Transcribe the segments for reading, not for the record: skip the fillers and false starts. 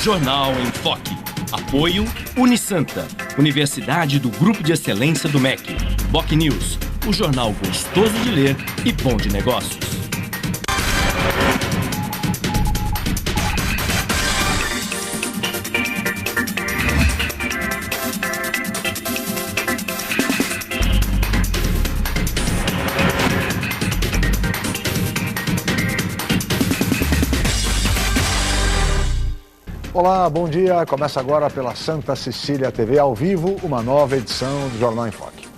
Jornal em Foque. Apoio Unisanta, Universidade do Grupo de Excelência do MEC. BocNews, o jornal gostoso de ler e bom de negócios. Olá, bom dia. Começa agora pela Santa Cecília TV ao vivo, uma nova edição do Jornal em Foque.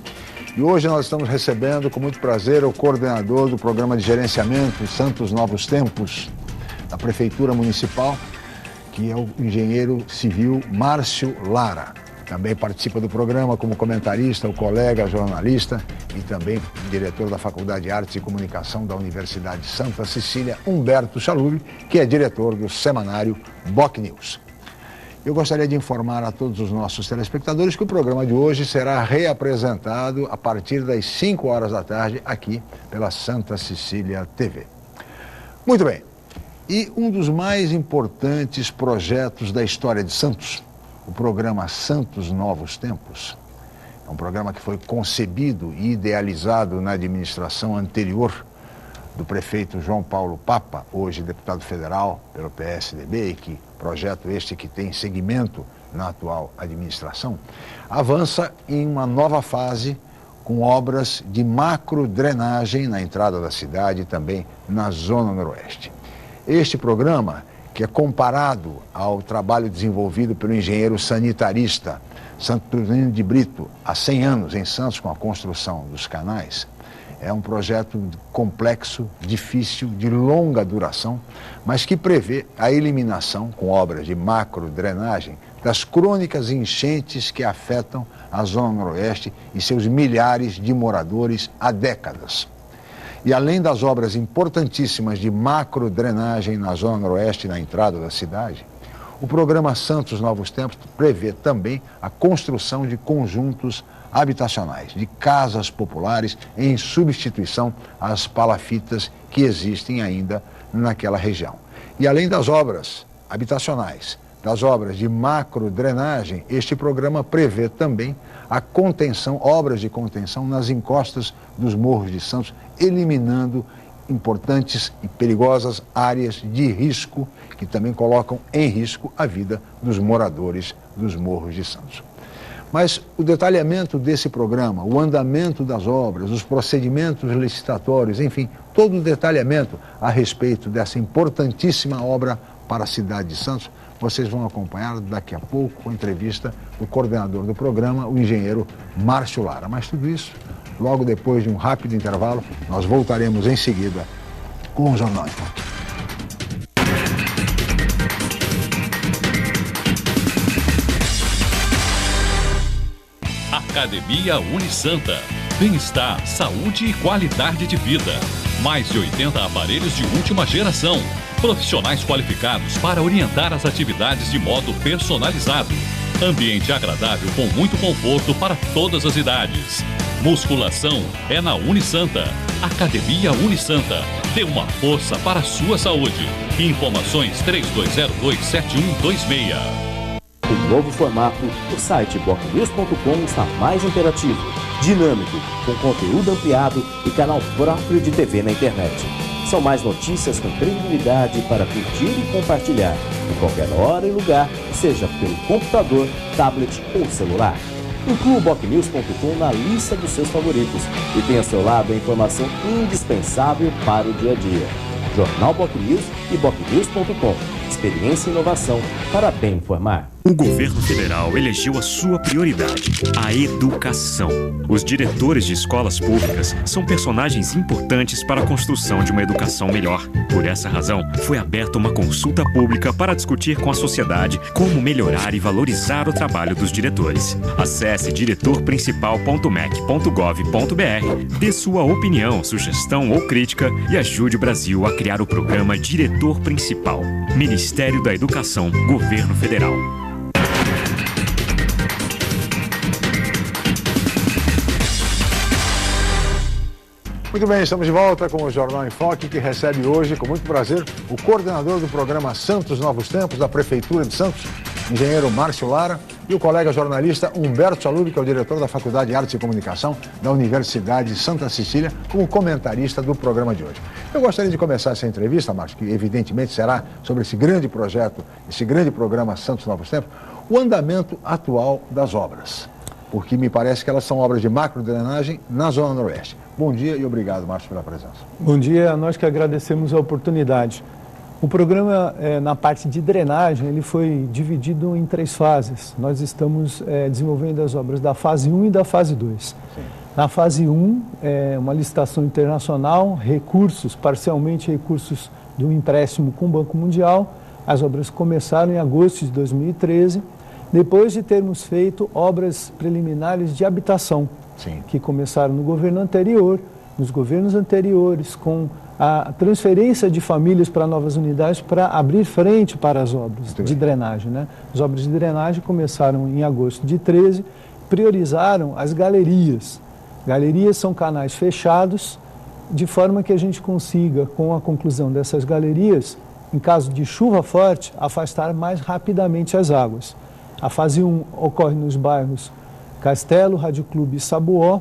E hoje nós estamos recebendo com muito prazer o coordenador do Programa de Gerenciamento Santos Novos Tempos da Prefeitura Municipal, que é o engenheiro civil Márcio Lara. Também participa do programa como comentarista, o colega jornalista e também diretor da Faculdade de Artes e Comunicação da Universidade Santa Cecília, Humberto Chalub, que é diretor do semanário BocNews. Eu gostaria de informar a todos os nossos telespectadores que o programa de hoje será reapresentado a partir das 5 horas da tarde aqui pela Santa Cecília TV. Muito bem, e um dos mais importantes projetos da história de Santos, o programa Santos Novos Tempos, é um programa que foi concebido e idealizado na administração anterior do prefeito João Paulo Papa, hoje deputado federal pelo PSDB, e que projeto este que tem seguimento na atual administração, avança em uma nova fase com obras de macro-drenagem na entrada da cidade e também na zona noroeste. Este programa, que é comparado ao trabalho desenvolvido pelo engenheiro sanitarista Saturnino de Brito há 100 anos em Santos com a construção dos canais, é um projeto complexo, difícil, de longa duração, mas que prevê a eliminação, com obras de macro-drenagem, das crônicas enchentes que afetam a Zona Noroeste e seus milhares de moradores há décadas. E além das obras importantíssimas de macro-drenagem na Zona Noroeste e na entrada da cidade, o programa Santos Novos Tempos prevê também a construção de conjuntos habitacionais, de casas populares em substituição às palafitas que existem ainda naquela região. E além das obras habitacionais, das obras de macro-drenagem, este programa prevê também a contenção, obras de contenção nas encostas dos morros de Santos, eliminando importantes e perigosas áreas de risco que também colocam em risco a vida dos moradores dos morros de Santos. Mas o detalhamento desse programa, o andamento das obras, os procedimentos licitatórios, enfim, todo o detalhamento a respeito dessa importantíssima obra para a cidade de Santos, vocês vão acompanhar daqui a pouco com a entrevista do coordenador do programa, o engenheiro Márcio Lara. Mas tudo isso, logo depois de um rápido intervalo, nós voltaremos em seguida com o Jornal em Foque. Academia Unisanta. Bem-estar, saúde e qualidade de vida. Mais de 80 aparelhos de última geração. Profissionais qualificados para orientar as atividades de modo personalizado. Ambiente agradável com muito conforto para todas as idades. Musculação é na Unisanta. Academia Unisanta. Dê uma força para a sua saúde. Informações 3202-7126. O novo formato do site BocNews.com está mais interativo, dinâmico, com conteúdo ampliado e canal próprio de TV na internet. São mais notícias com credibilidade para curtir e compartilhar, em qualquer hora e lugar, seja pelo computador, tablet ou celular. Inclua o BocNews.com na lista dos seus favoritos e tenha ao seu lado a informação indispensável para o dia a dia. Jornal BocNews e BocNews.com. Experiência e inovação para bem informar. O governo federal elegeu a sua prioridade, a educação. Os diretores de escolas públicas são personagens importantes para a construção de uma educação melhor. Por essa razão, foi aberta uma consulta pública para discutir com a sociedade como melhorar e valorizar o trabalho dos diretores. Acesse diretorprincipal.mec.gov.br, dê sua opinião, sugestão ou crítica e ajude o Brasil a criar o programa Diretor Principal. Ministério da Educação, Governo Federal. Muito bem, estamos de volta com o Jornal em Foque, que recebe hoje, com muito prazer, o coordenador do programa Santos Novos Tempos, da Prefeitura de Santos, engenheiro Márcio Lara, e o colega jornalista Humberto Salub, que é o diretor da Faculdade de Artes e Comunicação da Universidade de Santa Cecília, como comentarista do programa de hoje. Eu gostaria de começar essa entrevista, Márcio, que evidentemente será sobre esse grande projeto, esse grande programa Santos Novos Tempos, o andamento atual das obras, porque me parece que elas são obras de macro-drenagem na Zona Noroeste. Bom dia e obrigado, Márcio, pela presença. Bom dia, nós que agradecemos a oportunidade. O programa, na parte de drenagem, ele foi dividido em 3 fases. Nós estamos desenvolvendo as obras da fase 1 e da fase 2. Sim. Na fase 1, uma licitação internacional, parcialmente recursos de um empréstimo com o Banco Mundial. As obras começaram em agosto de 2013, depois de termos feito obras preliminares de habitação. Sim. Que começaram no governo anterior, nos governos anteriores, com a transferência de famílias para novas unidades para abrir frente para as obras de drenagem, né? As obras de drenagem começaram em agosto de 13, priorizaram as galerias. Galerias são canais fechados, de forma que a gente consiga, com a conclusão dessas galerias, em caso de chuva forte, afastar mais rapidamente as águas. A fase 1 ocorre nos bairros Castelo, Rádio Clube e Sabuó,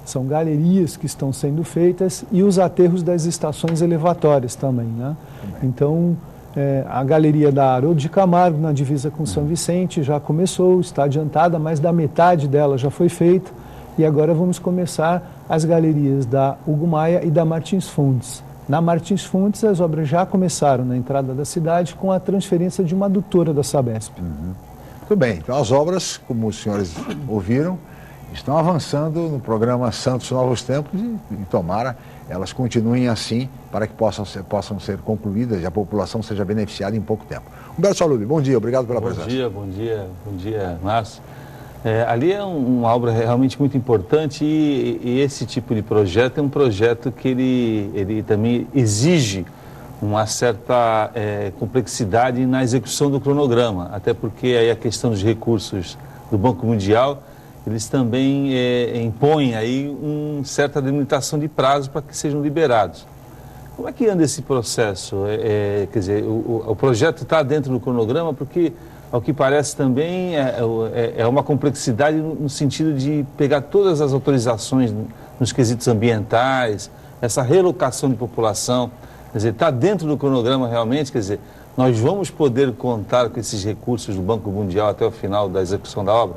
são galerias que estão sendo feitas, e os aterros das estações elevatórias também, né? Então, a galeria da Haroldo de Camargo, na divisa com São Vicente, já começou, está adiantada, mas da metade dela já foi feita, e agora vamos começar as galerias da Hugo Maia e da Martins Fontes. Na Martins Fontes, as obras já começaram na entrada da cidade com a transferência de uma adutora da Sabesp. Muito bem, então as obras, como os senhores ouviram, estão avançando no programa Santos Novos Tempos e tomara elas continuem assim para que possam ser concluídas e a população seja beneficiada em pouco tempo. Humberto Salub, bom dia, obrigado pela presença. Bom dia, Márcio. Ali é uma obra realmente muito importante e esse tipo de projeto é um projeto que ele também exige uma certa complexidade na execução do cronograma, até porque aí a questão dos recursos do Banco Mundial, eles também impõem aí uma certa delimitação de prazo para que sejam liberados. Como é que anda esse processo? Quer dizer, o projeto está dentro do cronograma, porque, ao que parece também, é uma complexidade no sentido de pegar todas as autorizações nos quesitos ambientais, essa relocação de população. Quer dizer, está dentro do cronograma realmente, quer dizer, nós vamos poder contar com esses recursos do Banco Mundial até o final da execução da obra?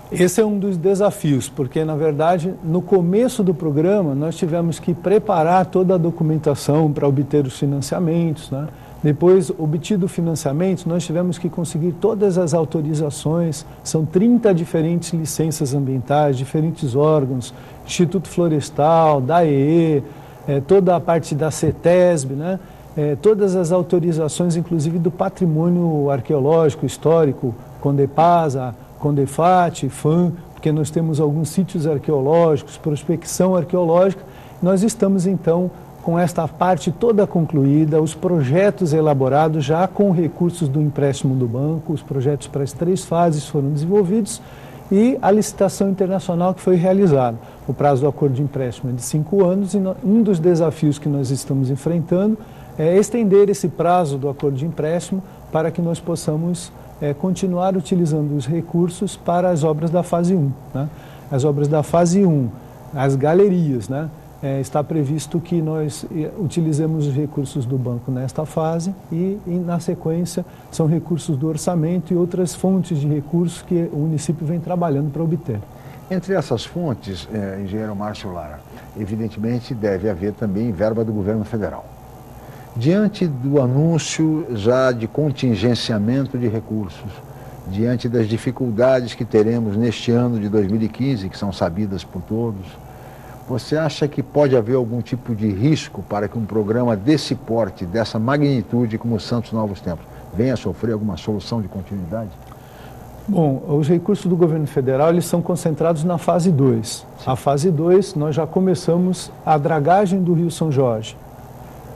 Esse é um dos desafios, porque, na verdade, no começo do programa, nós tivemos que preparar toda a documentação para obter os financiamentos, né? Depois, obtido o financiamento, nós tivemos que conseguir todas as autorizações, são 30 diferentes licenças ambientais, diferentes órgãos, Instituto Florestal, DAEE, toda a parte da CETESB, né? Todas as autorizações, inclusive do patrimônio arqueológico, histórico, Condepasa, Condefat, FAM, porque nós temos alguns sítios arqueológicos, prospecção arqueológica. Nós estamos, então, com esta parte toda concluída, os projetos elaborados já com recursos do empréstimo do banco, os projetos para as 3 fases foram desenvolvidos e a licitação internacional que foi realizada. O prazo do acordo de empréstimo é de 5 anos e um dos desafios que nós estamos enfrentando é estender esse prazo do acordo de empréstimo para que nós possamos continuar utilizando os recursos para as obras da fase 1. Né? As obras da fase 1, as galerias, né? Está previsto que nós utilizemos os recursos do banco nesta fase e, na sequência, são recursos do orçamento e outras fontes de recursos que o município vem trabalhando para obter. Entre essas fontes, engenheiro Márcio Lara, evidentemente deve haver também verba do governo federal. Diante do anúncio já de contingenciamento de recursos, diante das dificuldades que teremos neste ano de 2015, que são sabidas por todos, você acha que pode haver algum tipo de risco para que um programa desse porte, dessa magnitude como o Santos Novos Tempos, venha a sofrer alguma solução de continuidade? Bom, os recursos do governo federal, eles são concentrados na fase 2. Sim. A fase 2, nós já começamos a dragagem do Rio São Jorge.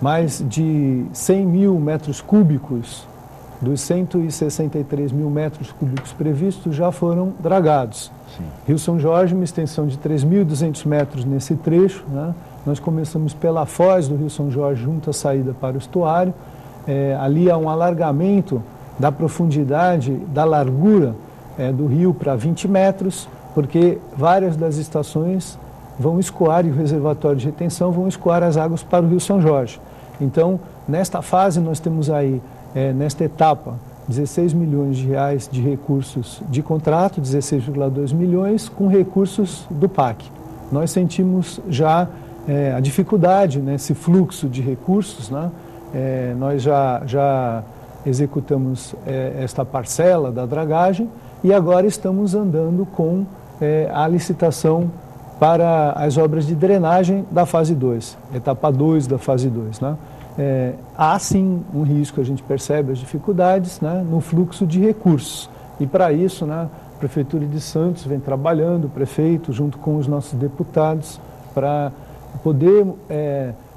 Mais de 100 mil metros cúbicos dos 163 mil metros cúbicos previstos já foram dragados. Sim. Rio São Jorge, uma extensão de 3.200 metros nesse trecho, né? Nós começamos pela foz do Rio São Jorge, junto à saída para o estuário. Ali há um alargamento da profundidade, da largura do rio para 20 metros, porque várias das estações vão escoar, e o reservatório de retenção vão escoar as águas para o Rio São Jorge. Então, nesta fase, nós temos aí, nesta etapa, 16 milhões de reais de recursos de contrato, 16,2 milhões, com recursos do PAC. Nós sentimos já a dificuldade nesse fluxo de recursos, né? Nós já executamos esta parcela da dragagem e agora estamos andando com a licitação para as obras de drenagem da fase 2, etapa 2 da fase 2, né? Há sim um risco, a gente percebe as dificuldades, né, no fluxo de recursos. E para isso, né, a Prefeitura de Santos vem trabalhando, o prefeito, junto com os nossos deputados, para poder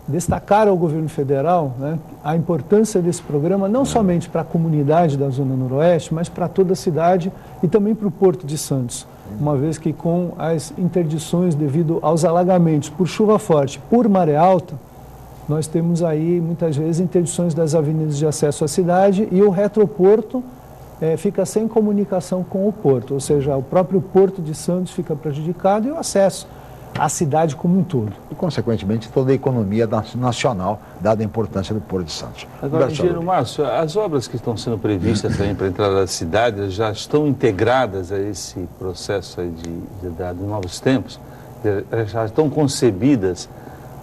destacar ao governo federal, né, a importância desse programa, não somente para a comunidade da Zona Noroeste, mas para toda a cidade e também para o Porto de Santos. Uma vez que com as interdições devido aos alagamentos por chuva forte, por maré alta, nós temos aí, muitas vezes, interdições das avenidas de acesso à cidade e o retroporto fica sem comunicação com o porto, ou seja, o próprio Porto de Santos fica prejudicado e o acesso à cidade como um todo. E, consequentemente, toda a economia nacional, dada a importância do Porto de Santos. Agora, engenheiro Márcio, as obras que estão sendo previstas também para a entrada da cidade já estão integradas a esse processo aí de novos tempos? Já estão concebidas?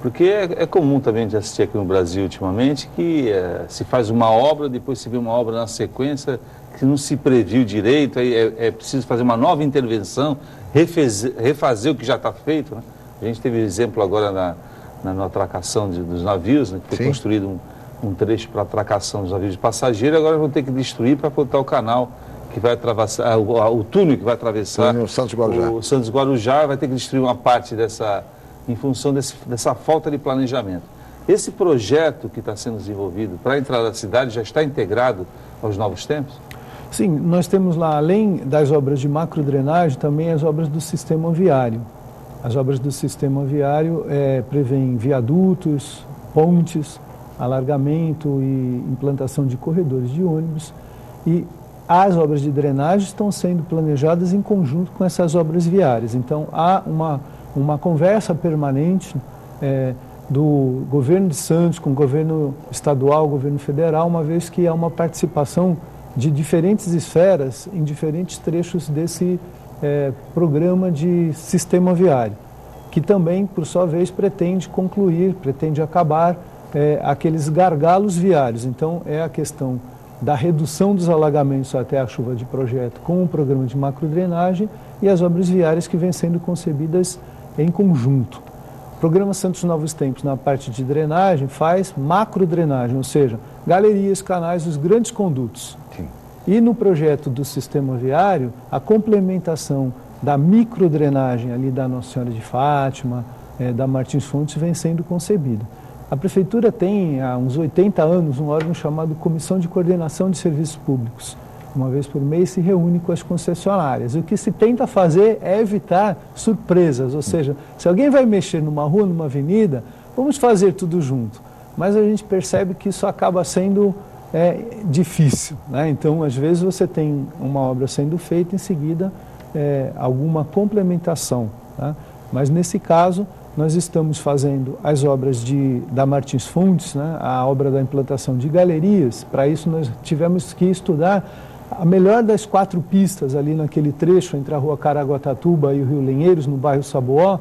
Porque é comum também de assistir aqui no Brasil ultimamente que se faz uma obra, depois se vê uma obra na sequência que não se previu direito, aí é preciso fazer uma nova intervenção, refazer o que já está feito, né? A gente teve exemplo agora na atracação dos navios, né, que foi construído um trecho para atracação dos navios de passageiro, agora vão ter que destruir para botar o canal que vai atravessar, o túnel que vai atravessar o Santos Guarujá. O Santos Guarujá, vai ter que destruir uma parte em função dessa falta de planejamento. Esse projeto que está sendo desenvolvido para a entrada da cidade já está integrado aos novos tempos? Sim, nós temos lá, além das obras de macrodrenagem, também as obras do sistema viário. As obras do sistema viário prevêem viadutos, pontes, alargamento e implantação de corredores de ônibus. E as obras de drenagem estão sendo planejadas em conjunto com essas obras viárias. Então, há uma conversa permanente do governo de Santos com o governo estadual, o governo federal, uma vez que há uma participação de diferentes esferas em diferentes trechos desse programa de sistema viário, que também, por sua vez, pretende acabar aqueles gargalos viários. Então, é a questão da redução dos alagamentos até a chuva de projeto com o programa de macrodrenagem e as obras viárias que vêm sendo concebidas em conjunto. O programa Santos Novos Tempos, na parte de drenagem, faz macrodrenagem, ou seja, galerias, canais, os grandes condutos. Sim. E no projeto do sistema viário, a complementação da microdrenagem ali da Nossa Senhora de Fátima, da Martins Fontes, vem sendo concebida. A Prefeitura tem, há uns 80 anos, um órgão chamado Comissão de Coordenação de Serviços Públicos. Uma vez por mês se reúne com as concessionárias. E o que se tenta fazer é evitar surpresas, ou seja, se alguém vai mexer numa rua, numa avenida, vamos fazer tudo junto. Mas a gente percebe que isso acaba sendo difícil, né? Então, às vezes você tem uma obra sendo feita, em seguida alguma complementação, tá? Mas nesse caso, nós estamos fazendo as obras da Martins Fontes, né? A obra da implantação de galerias. Para isso nós tivemos que estudar a melhor das 4 pistas ali naquele trecho entre a rua Caraguatatuba e o Rio Lenheiros, no bairro Saboó,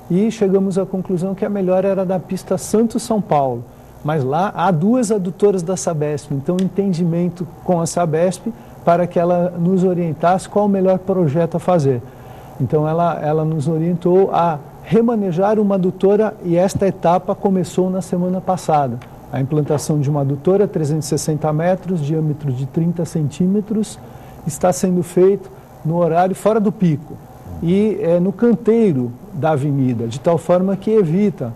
e chegamos à conclusão que a melhor era da pista Santos-São Paulo. Mas lá há 2 adutoras da Sabesp, então entendimento com a Sabesp para que ela nos orientasse qual o melhor projeto a fazer. Então ela nos orientou a remanejar uma adutora e esta etapa começou na semana passada. A implantação de uma adutora, 360 metros, diâmetro de 30 centímetros, está sendo feito no horário fora do pico e no canteiro da avenida, de tal forma que evita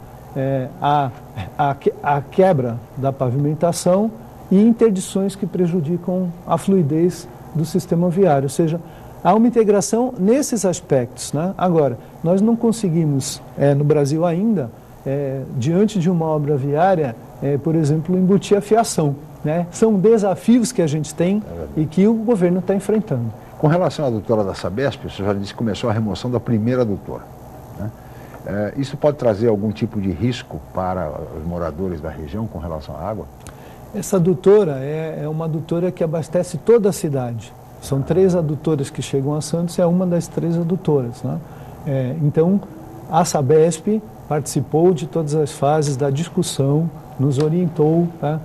a quebra da pavimentação e interdições que prejudicam a fluidez do sistema viário, ou seja, há uma integração nesses aspectos, né? Agora, nós não conseguimos, no Brasil ainda, diante de uma obra viária, por exemplo, embutir a fiação, né? São desafios que a gente tem e que o governo está enfrentando. Com relação à adutora da Sabesp, você já disse que começou a remoção da primeira adutora, né? Isso pode trazer algum tipo de risco para os moradores da região com relação à água? Essa adutora é uma adutora que abastece toda a cidade. São 3 adutoras que chegam a Santos, é uma das 3 adutoras, né? Então, a Sabesp participou de todas as fases da discussão, nos orientou, tá?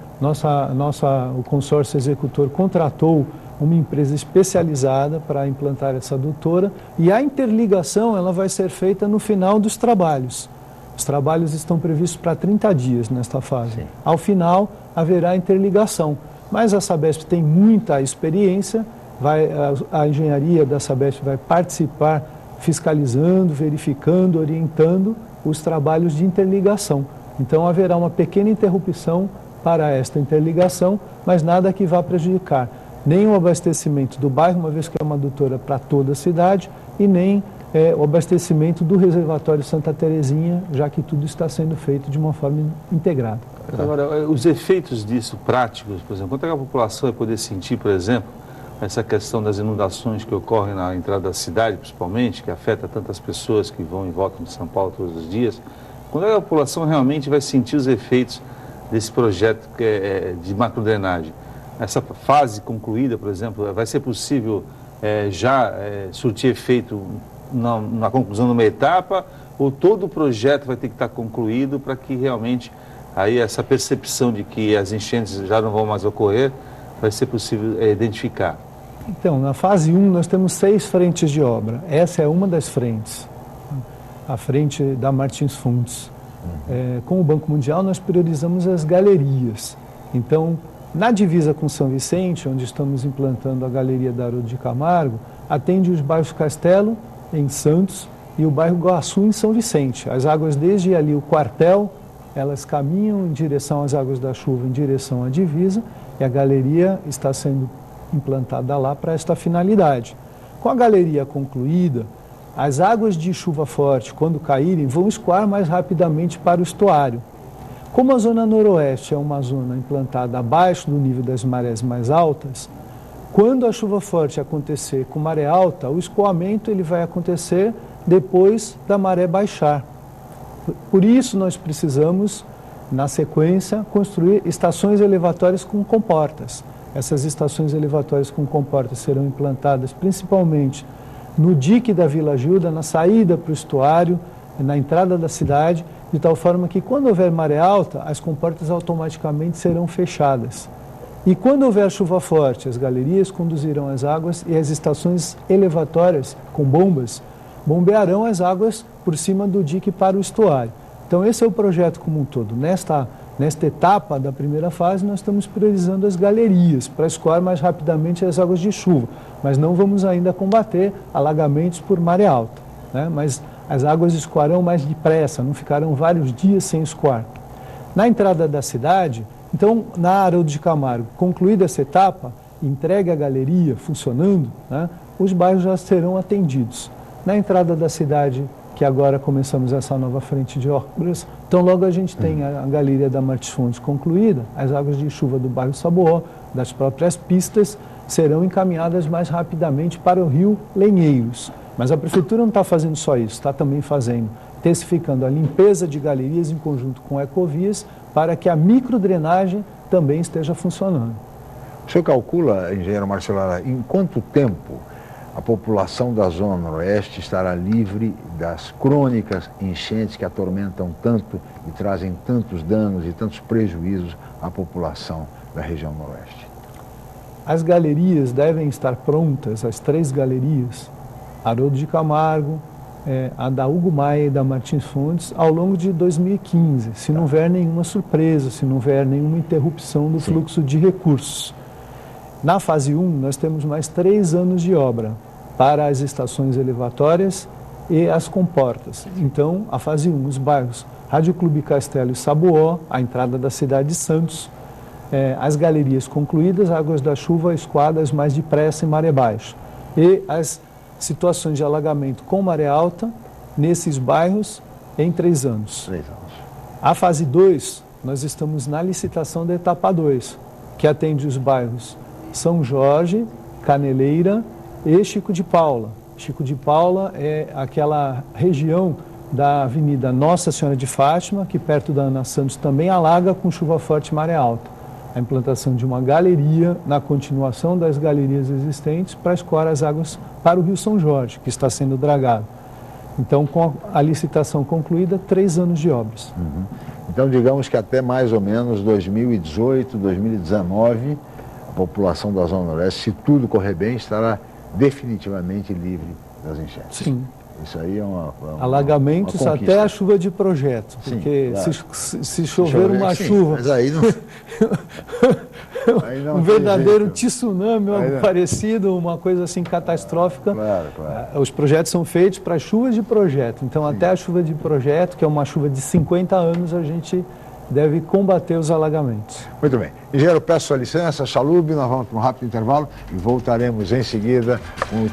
O consórcio executor contratou uma empresa especializada para implantar essa adutora e a interligação ela vai ser feita no final dos trabalhos. Os trabalhos estão previstos para 30 dias nesta fase. Sim. Ao final, haverá interligação. Mas a Sabesp tem muita experiência, a engenharia da Sabesp vai participar fiscalizando, verificando, orientando os trabalhos de interligação. Então haverá uma pequena interrupção para esta interligação, mas nada que vá prejudicar nem o abastecimento do bairro, uma vez que é uma adutora para toda a cidade, e nem o abastecimento do reservatório Santa Terezinha, já que tudo está sendo feito de uma forma integrada. Agora, os efeitos disso práticos, por exemplo, quanto é que a população vai poder sentir, por exemplo, essa questão das inundações que ocorrem na entrada da cidade, principalmente, que afeta tantas pessoas que vão e voltam de São Paulo todos os dias, quando é que a população realmente vai sentir os efeitos desse projeto de macrodrenagem? Essa fase concluída, por exemplo, vai ser possível surtir efeito na conclusão de uma etapa, ou todo o projeto vai ter que estar concluído para que realmente aí essa percepção de que as enchentes já não vão mais ocorrer vai ser possível identificar? Então, na fase 1 nós temos 6 frentes de obra. Essa é uma das frentes, a frente da Martins Fontes. Com o Banco Mundial nós priorizamos as galerias. Então, na divisa com São Vicente, onde estamos implantando a Galeria da Haroldo de Camargo, atende os bairros Castelo, em Santos, e o bairro Guaçu, em São Vicente. As águas desde ali, o quartel, elas caminham em direção às águas da chuva, em direção à divisa, e a galeria está sendo implantada lá para esta finalidade. Com a galeria concluída, as águas de chuva forte, quando caírem, vão escoar mais rapidamente para o estuário. Como a zona noroeste é uma zona implantada abaixo do nível das marés mais altas, quando a chuva forte acontecer com maré alta, o escoamento ele vai acontecer depois da maré baixar. Por isso nós precisamos, na sequência, construir estações elevatórias com comportas. Essas estações elevatórias com comportas serão implantadas principalmente no dique da Vila Gilda, na saída para o estuário, na entrada da cidade, de tal forma que quando houver maré alta, as comportas automaticamente serão fechadas. E quando houver chuva forte, as galerias conduzirão as águas e as estações elevatórias com bombas bombearão as águas por cima do dique para o estuário. Então esse é o projeto como um todo. Nesta etapa da primeira fase, nós estamos priorizando as galerias para escoar mais rapidamente as águas de chuva, mas não vamos ainda combater alagamentos por maré alta, né? Mas as águas escoarão mais depressa, não ficarão vários dias sem escoar. Na entrada da cidade, então, na Haroldo de Camargo, concluída essa etapa, entregue a galeria funcionando, né, os bairros já serão atendidos. Na entrada da cidade, que agora começamos essa nova frente de obras, então logo a gente tem a galeria da Martins Fontes concluída, as águas de chuva do bairro Saboó, das próprias pistas, serão encaminhadas mais rapidamente para o rio Lenheiros. Mas a prefeitura não está fazendo só isso, está também intensificando a limpeza de galerias em conjunto com ecovias para que a microdrenagem também esteja funcionando. O senhor calcula, engenheiro Marcelo Lara, em quanto tempo a população da Zona Noroeste estará livre das crônicas enchentes que atormentam tanto e trazem tantos danos e tantos prejuízos à população da região Noroeste? As galerias devem estar prontas, as 3 galerias, Haroldo de Camargo, a da Hugo Maia e da Martins Fontes, ao longo de 2015, se não houver nenhuma surpresa, se não houver nenhuma interrupção do fluxo de recursos. Na fase 1, nós temos mais 3 anos de obra para as estações elevatórias e as comportas. Então, a fase 1, os bairros Rádio Clube Castelo e Saboó, a entrada da cidade de Santos, as galerias concluídas, águas da chuva escoadas mais depressa em maré baixa. E as situações de alagamento com maré alta nesses bairros em 3 anos. 3 anos. A fase 2, nós estamos na licitação da etapa 2, que atende os bairros São Jorge, Caneleira e Chico de Paula. Chico de Paula é aquela região da Avenida Nossa Senhora de Fátima, que perto da Ana Santos também alaga com chuva forte e maré alta. A implantação de uma galeria na continuação das galerias existentes para escoar as águas para o Rio São Jorge, que está sendo dragado. Então, com a licitação concluída, 3 anos de obras. Uhum. Então, digamos que até mais ou menos 2018, 2019, a população da Zona Noroeste, se tudo correr bem, estará definitivamente livre das enchentes. Sim. Isso aí é uma alagamentos uma até a chuva de projeto, porque claro. se chover uma chuva... Mas aí não... aí não um verdadeiro jeito. tsunami, algo parecido, uma coisa assim catastrófica. Claro. Os projetos são feitos para chuvas de projeto, então até a chuva de projeto, que é uma chuva de 50 anos, a gente deve combater os alagamentos. Muito bem. Engenheiro, peço sua licença, Chalub, nós vamos para um rápido intervalo e voltaremos em seguida com o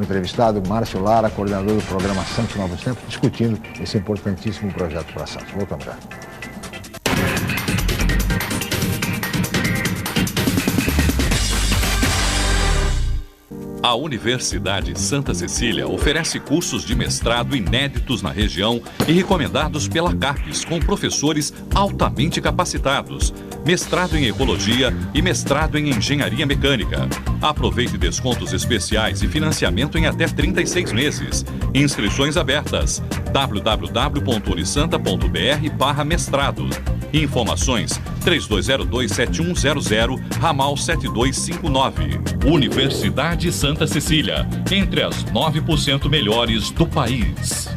entrevistado Márcio Lara, coordenador do programa Santos Novos Tempos, discutindo esse importantíssimo projeto para Santos. Voltamos já. A Universidade Santa Cecília oferece cursos de mestrado inéditos na região e recomendados pela CAPES, com professores altamente capacitados, mestrado em Ecologia e mestrado em Engenharia Mecânica. Aproveite descontos especiais e financiamento em até 36 meses. Inscrições abertas. www.unisanta.br/mestrado. Informações 3202-7100, ramal 7259. Universidade Santa Cecília, entre as 9% melhores do país.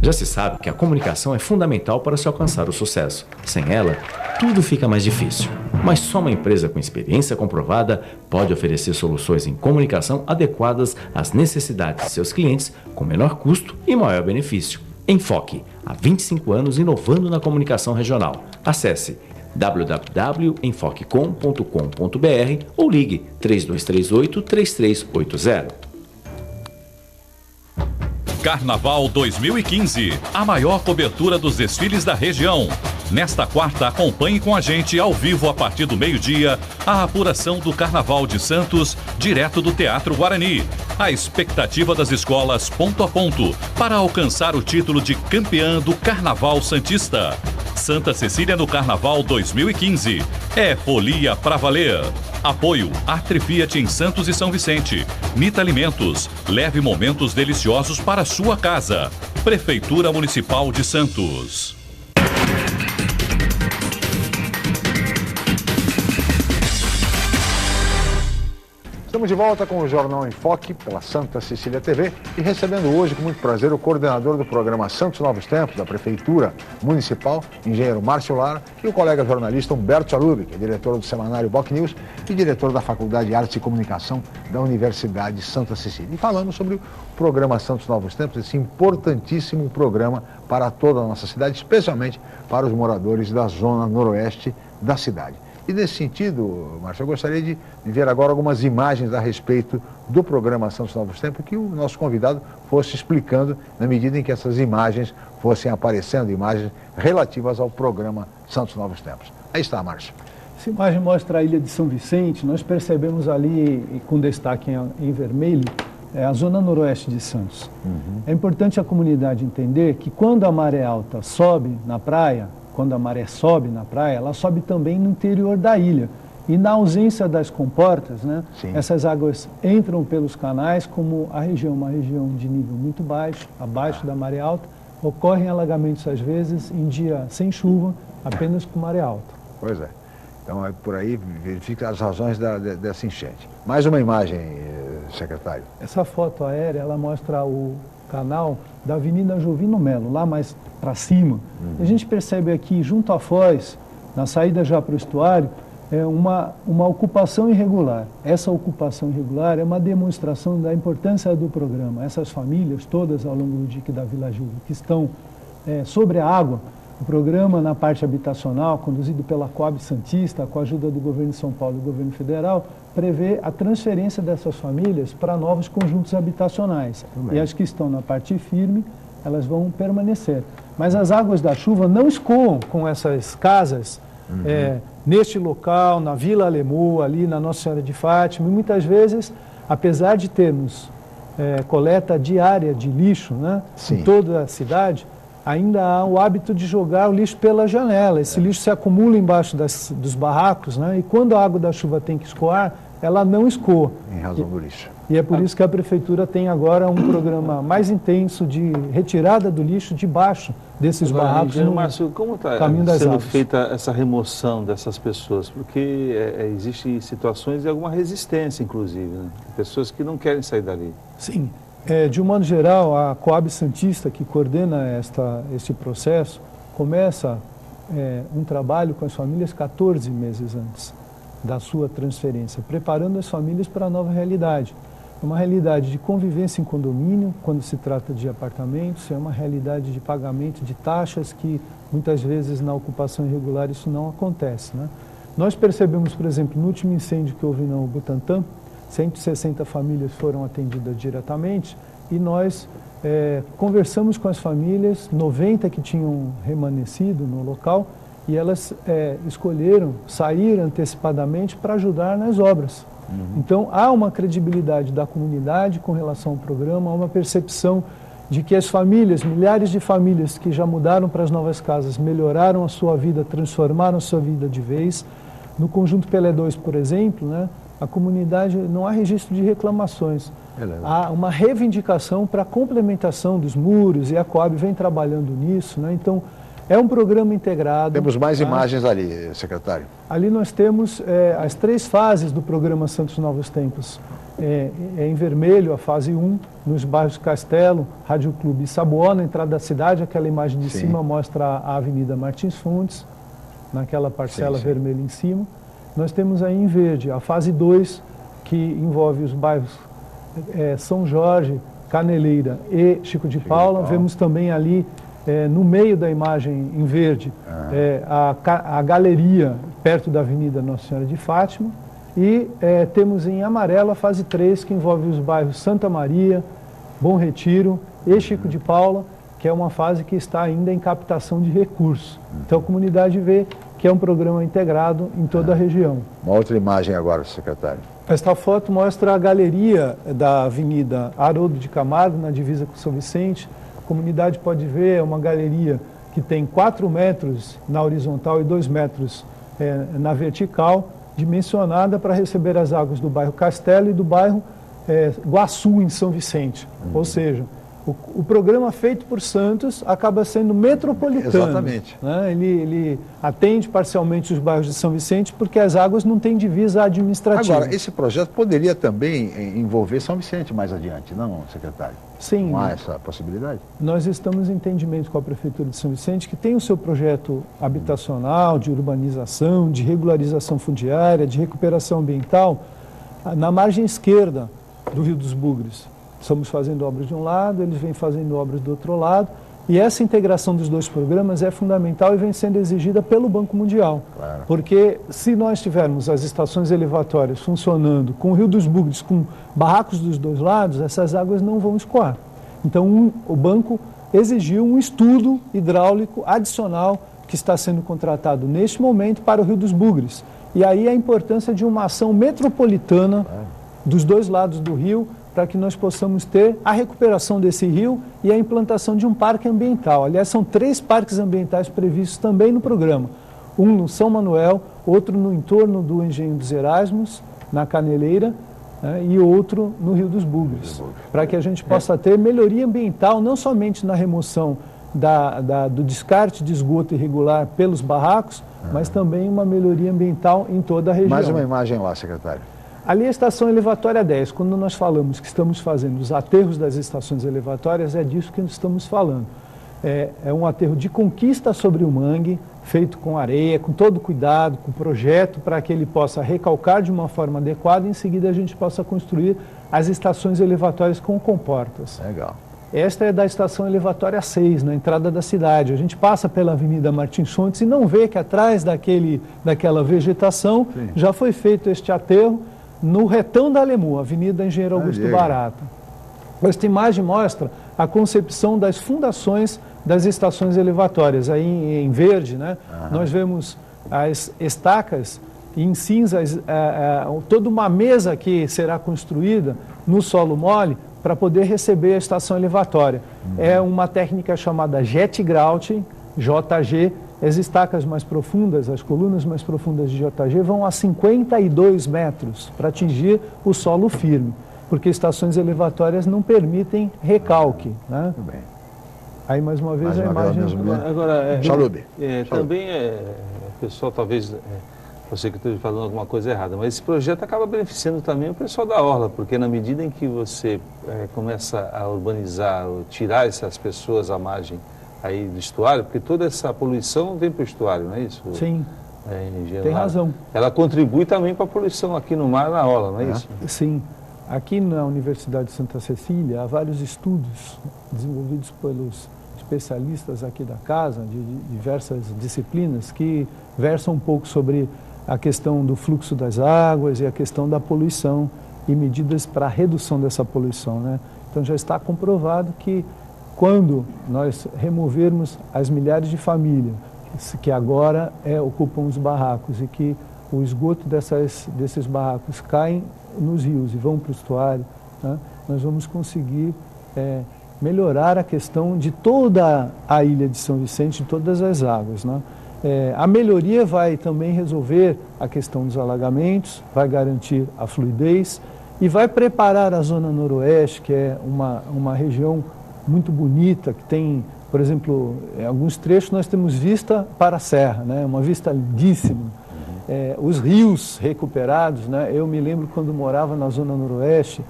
Já se sabe que a comunicação é fundamental para se alcançar o sucesso. Sem ela, tudo fica mais difícil. Mas só uma empresa com experiência comprovada pode oferecer soluções em comunicação adequadas às necessidades de seus clientes, com menor custo e maior benefício. Enfoque, há 25 anos inovando na comunicação regional. Acesse www.enfoquecom.com.br ou ligue 3238-3380. Carnaval 2015, a maior cobertura dos desfiles da região. Nesta quarta, acompanhe com a gente ao vivo a partir do meio-dia a apuração do Carnaval de Santos, direto do Teatro Guarani. A expectativa das escolas ponto a ponto para alcançar o título de campeã do Carnaval Santista. Santa Cecília no Carnaval 2015. É folia pra valer. Apoio Artre Fiat em Santos e São Vicente. Nita Alimentos. Leve momentos deliciosos para sua casa. Prefeitura Municipal de Santos. Estamos de volta com o Jornal em Foque pela Santa Cecília TV e recebendo hoje com muito prazer o coordenador do programa Santos Novos Tempos da Prefeitura Municipal, engenheiro Márcio Lara, e o colega jornalista Humberto Chalub, que é diretor do semanário Boc News e diretor da Faculdade de Artes e Comunicação da Universidade Santa Cecília. E falando sobre o programa Santos Novos Tempos, esse importantíssimo programa para toda a nossa cidade, especialmente para os moradores da zona noroeste da cidade. E nesse sentido, Márcio, eu gostaria de ver agora algumas imagens a respeito do programa Santos Novos Tempos, que o nosso convidado fosse explicando na medida em que essas imagens fossem aparecendo, imagens relativas ao programa Santos Novos Tempos. Aí está, Márcio. Essa imagem mostra a ilha de São Vicente. Nós percebemos ali, com destaque em vermelho, a zona noroeste de Santos. É importante a comunidade entender que quando a maré alta sobe na praia, quando a maré sobe na praia, ela sobe também no interior da ilha. E na ausência das comportas, né, essas águas entram pelos canais, como a região é uma região de nível muito baixo, abaixo da maré alta, ocorrem alagamentos às vezes em dia sem chuva, apenas com maré alta. Pois é. Então, por aí verifica as razões dessa enchente. Mais uma imagem, secretário. Essa foto aérea, ela mostra o canal da Avenida Jovino Melo, lá mais para cima. A gente percebe aqui, junto à Foz, na saída já para o estuário, uma ocupação irregular. Essa ocupação irregular é uma demonstração da importância do programa. Essas famílias, todas ao longo do dique da Vila Gil, que estão sobre a água, O programa, na parte habitacional, conduzido pela Coab Santista, com a ajuda do governo de São Paulo e do governo federal, prevê a transferência dessas famílias para novos conjuntos habitacionais. E as que estão na parte firme, elas vão permanecer. Mas as águas da chuva não escoam com essas casas neste local, na Vila Alemoa, ali na Nossa Senhora de Fátima. E muitas vezes, apesar de termos coleta diária de lixo, né, em toda a cidade, ainda há o hábito de jogar o lixo pela janela. Esse lixo se acumula embaixo dos barracos, né, e quando a água da chuva tem que escoar, ela não escoa. Em razão do lixo. E é por isso que a Prefeitura tem agora um programa mais intenso de retirada do lixo debaixo desses barracos no Márcio, como está sendo feita essa remoção dessas pessoas? Porque existem situações de alguma resistência, inclusive, né? Pessoas que não querem sair dali. Sim. De um modo geral, a Coab Santista, que coordena este processo, começa um trabalho com as famílias 14 meses antes da sua transferência, preparando as famílias para a nova realidade. É uma realidade de convivência em condomínio, quando se trata de apartamentos, é uma realidade de pagamento de taxas que, muitas vezes, na ocupação irregular, isso não acontece, né? Nós percebemos, por exemplo, no último incêndio que houve no Butantã, 160 famílias foram atendidas diretamente e nós conversamos com as famílias, 90 que tinham remanescido no local, e elas escolheram sair antecipadamente para ajudar nas obras. Então, há uma credibilidade da comunidade com relação ao programa, há uma percepção de que as famílias, milhares de famílias que já mudaram para as novas casas, melhoraram a sua vida, transformaram a sua vida de vez. No Conjunto Pelé 2, por exemplo, né, a comunidade, não há registro de reclamações. Há uma reivindicação para a complementação dos muros, e a Coab vem trabalhando nisso, né? Então, é um programa integrado. Temos mais imagens ali, secretário. Ali nós temos as 3 fases do programa Santos Novos Tempos. Em vermelho, a fase 1, nos bairros Castelo, Rádio Clube e Saboá, na entrada da cidade. Aquela imagem de cima mostra a Avenida Martins Fontes, naquela parcela vermelha em cima. Nós temos aí em verde a fase 2, que envolve os bairros São Jorge, Caneleira e Chico de Paula. Vemos também ali, no meio da imagem em verde, a galeria perto da Avenida Nossa Senhora de Fátima. E temos em amarelo a fase 3, que envolve os bairros Santa Maria, Bom Retiro e Chico de Paula, que é uma fase que está ainda em captação de recursos. Então a comunidade vê que é um programa integrado em toda a região. Uma outra imagem agora, secretário. Esta foto mostra a galeria da Avenida Haroldo de Camargo, na divisa com São Vicente. A comunidade pode ver, é uma galeria que tem 4 metros na horizontal e 2 metros na vertical, dimensionada para receber as águas do bairro Castelo e do bairro Guaçu, em São Vicente. Ou seja, o programa feito por Santos acaba sendo metropolitano. Exatamente. Né? Ele atende parcialmente os bairros de São Vicente, porque as águas não têm divisa administrativa. Agora, esse projeto poderia também envolver São Vicente mais adiante, não, secretário? Sim. Não há essa possibilidade? Nós estamos em entendimento com a Prefeitura de São Vicente, que tem o seu projeto habitacional, de urbanização, de regularização fundiária, de recuperação ambiental, na margem esquerda do Rio dos Bugres. Estamos fazendo obras de um lado, eles vêm fazendo obras do outro lado, e essa integração dos 2 programas é fundamental e vem sendo exigida pelo Banco Mundial. Claro. Porque se nós tivermos as estações elevatórias funcionando com o Rio dos Bugres, com barracos dos 2 lados, essas águas não vão escoar. Então o banco exigiu um estudo hidráulico adicional que está sendo contratado neste momento para o Rio dos Bugres. E aí a importância de uma ação metropolitana dos 2 lados do rio, para que nós possamos ter a recuperação desse rio e a implantação de um parque ambiental. Aliás, são 3 parques ambientais previstos também no programa. Um no São Manuel, outro no entorno do Engenho dos Erasmos, na Caneleira, né, e outro no Rio dos Bugres, para que a gente possa ter melhoria ambiental, não somente na remoção do descarte de esgoto irregular pelos barracos, mas também uma melhoria ambiental em toda a região. Mais uma imagem lá, secretário. Ali a estação elevatória 10, quando nós falamos que estamos fazendo os aterros das estações elevatórias, é disso que nós estamos falando. É um aterro de conquista sobre o mangue, feito com areia, com todo cuidado, com projeto, para que ele possa recalcar de uma forma adequada e em seguida a gente possa construir as estações elevatórias com comportas. Legal. Esta é da estação elevatória 6, na entrada da cidade. A gente passa pela Avenida Martins Fontes e não vê que atrás daquela vegetação já foi feito este aterro no retão da Alemu, Avenida Engenheiro Augusto Barata. Esta imagem mostra a concepção das fundações das estações elevatórias. Aí em verde, né, nós vemos as estacas e em cinza toda uma mesa que será construída no solo mole para poder receber a estação elevatória. É uma técnica chamada jet grouting, JG. As estacas mais profundas, as colunas mais profundas de JG vão a 52 metros para atingir o solo firme, porque estações elevatórias não permitem recalque. Né? Muito bem. Aí, mais uma vez, a imagem... Agora, Salube. Também, o pessoal talvez... Eu sei que estou falando alguma coisa errada, mas esse projeto acaba beneficiando também o pessoal da Orla, porque na medida em que você começa a urbanizar, tirar essas pessoas à margem aí do estuário, porque toda essa poluição vem para o estuário, não é isso? Sim, tem razão. Ela contribui também para a poluição aqui no mar, na Orla, não é isso? Sim. Aqui na Universidade de Santa Cecília há vários estudos desenvolvidos pelos especialistas aqui da casa, de diversas disciplinas, que versam um pouco sobre a questão do fluxo das águas e a questão da poluição e medidas para a redução dessa poluição, né? Então já está comprovado que quando nós removermos as milhares de famílias que agora ocupam os barracos e que o esgoto desses barracos caem nos rios e vão para o estuário, né, nós vamos conseguir melhorar a questão de toda a ilha de São Vicente, de todas as águas, né? A melhoria vai também resolver a questão dos alagamentos, vai garantir a fluidez e vai preparar a zona noroeste, que é uma região muito bonita, que tem, por exemplo, em alguns trechos nós temos vista para a serra, né? Uma vista lindíssima. Os rios recuperados, né? Eu me lembro quando morava na zona noroeste,